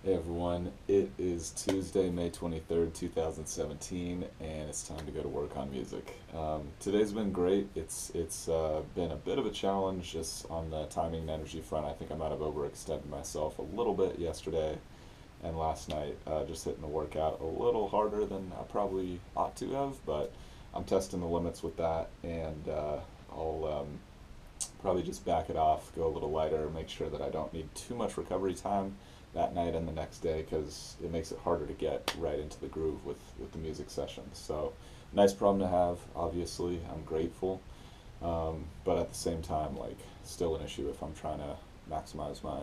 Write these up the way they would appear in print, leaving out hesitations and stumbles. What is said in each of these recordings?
Hey everyone, it is Tuesday, May 23rd, 2017, and it's time to go to work on music. Today's been great. It's been a bit of a challenge just on the timing and energy front. I think I might have overextended myself a little bit yesterday and last night, just hitting the workout a little harder than I probably ought to have, but I'm testing the limits with that, and I'll probably just back it off, go a little lighter, make sure that I don't need too much recovery time that night and the next day because it makes it harder to get right into the groove with the music sessions. So, nice problem to have, obviously. I'm grateful. But at the same time, like, still an issue if I'm trying to maximize my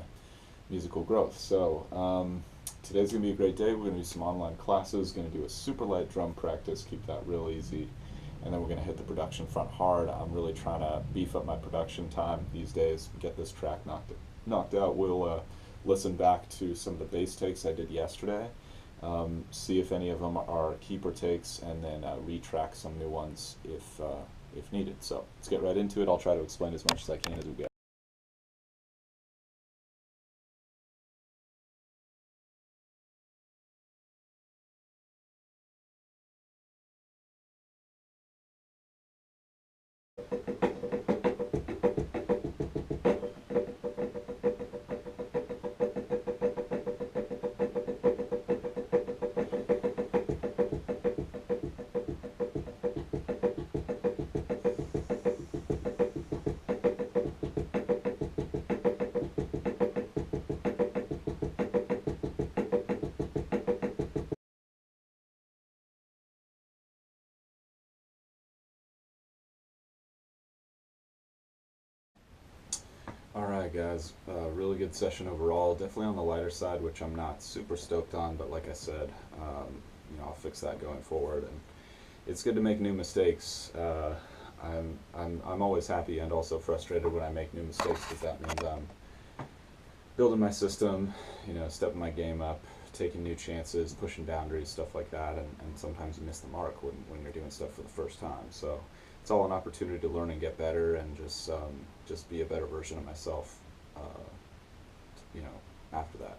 musical growth. So, today's going to be a great day. We're going to do some online classes, going to do a super light drum practice, keep that real easy, and then we're going to hit the production front hard. I'm really trying to beef up my production time these days, get this track knocked out. We'll listen back to some of the bass takes I did yesterday, see if any of them are keeper takes, and then retrack some new ones if needed. So let's get right into it. I'll try to explain as much as I can as we go. All right, guys. Really good session overall. Definitely on the lighter side, which I'm not super stoked on, but like I said, I'll fix that going forward. And it's good to make new mistakes. I'm always happy and also frustrated when I make new mistakes because that means I'm building my system, stepping my game up, taking new chances, pushing boundaries, stuff like that. And sometimes you miss the mark when you're doing stuff for the first time. So it's all an opportunity to learn and get better and just be a better version of myself, you know, after that.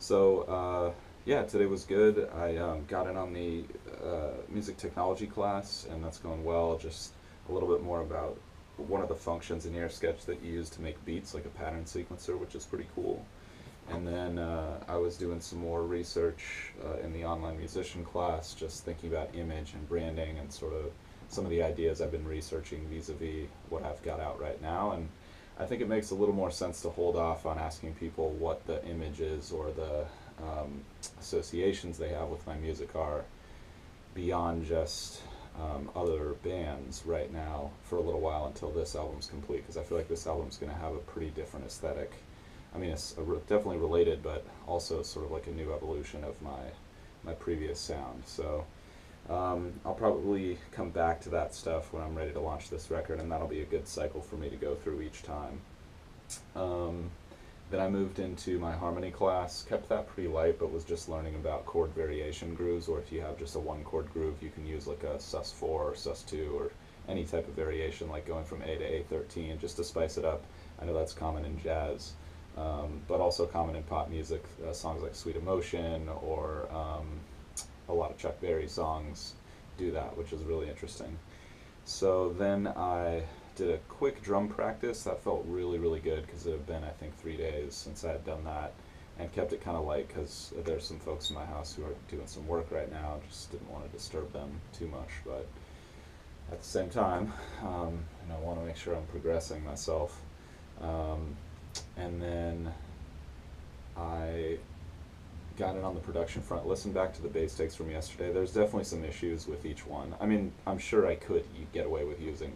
So yeah, today was good. I got in on the music technology class, and that's going well. Just a little bit more about one of the functions in AirSketch that you use to make beats, like a pattern sequencer, which is pretty cool. And then I was doing some more research in the online musician class, just thinking about image and branding and sort of some of the ideas I've been researching vis-a-vis what I've got out right now. And I think it makes a little more sense to hold off on asking people what the image is or the associations they have with my music are beyond just other bands right now for a little while until this album's complete, because I feel like this album's going to have a pretty different aesthetic. I mean, it's definitely related, but also sort of like a new evolution of my previous sound. So I'll probably come back to that stuff when I'm ready to launch this record, and that'll be a good cycle for me to go through each time. Um, then I moved into my harmony class, kept that pretty light, but was just learning about chord variation grooves, or if you have just a one chord groove, you can use like a sus4 or sus2 or any type of variation, like going from A to A13, just to spice it up. I know that's common in jazz, but also common in pop music. Songs like Sweet Emotion or a lot of Chuck Berry songs do that, which is really interesting. So then I did a quick drum practice that felt really, really good because it had been, I think, 3 days since I had done that, and kept it kind of light because there's some folks in my house who are doing some work right now. Just didn't want to disturb them too much, but at the same time, I want to make sure I'm progressing myself. Um, and then I got it on the production front. Listen back to the bass takes from yesterday. There's definitely some issues with each one. I mean, I'm sure I could get away with using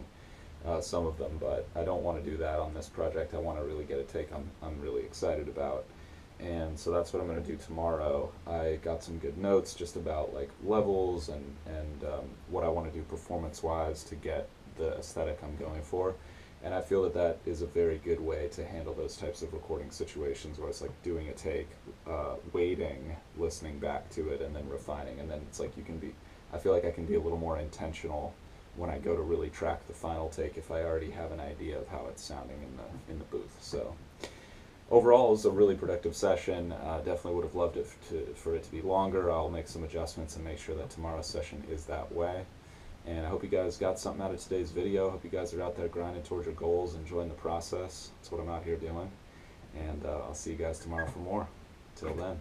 some of them, but I don't want to do that on this project. I want to really get a take I'm really excited about. And so that's what I'm going to do tomorrow. I got some good notes just about like levels and what I want to do performance wise to get the aesthetic I'm going for. And I feel that that is a very good way to handle those types of recording situations where it's like doing a take, waiting, listening back to it, and then refining. And then it's like you can be, I feel like I can be a little more intentional when I go to really track the final take if I already have an idea of how it's sounding in the booth. So overall, it was a really productive session. Definitely would have loved it for it to be longer. I'll make some adjustments and make sure that tomorrow's session is that way. And I hope you guys got something out of today's video. I hope you guys are out there grinding towards your goals, enjoying the process. That's what I'm out here doing. And I'll see you guys tomorrow for more. Till then.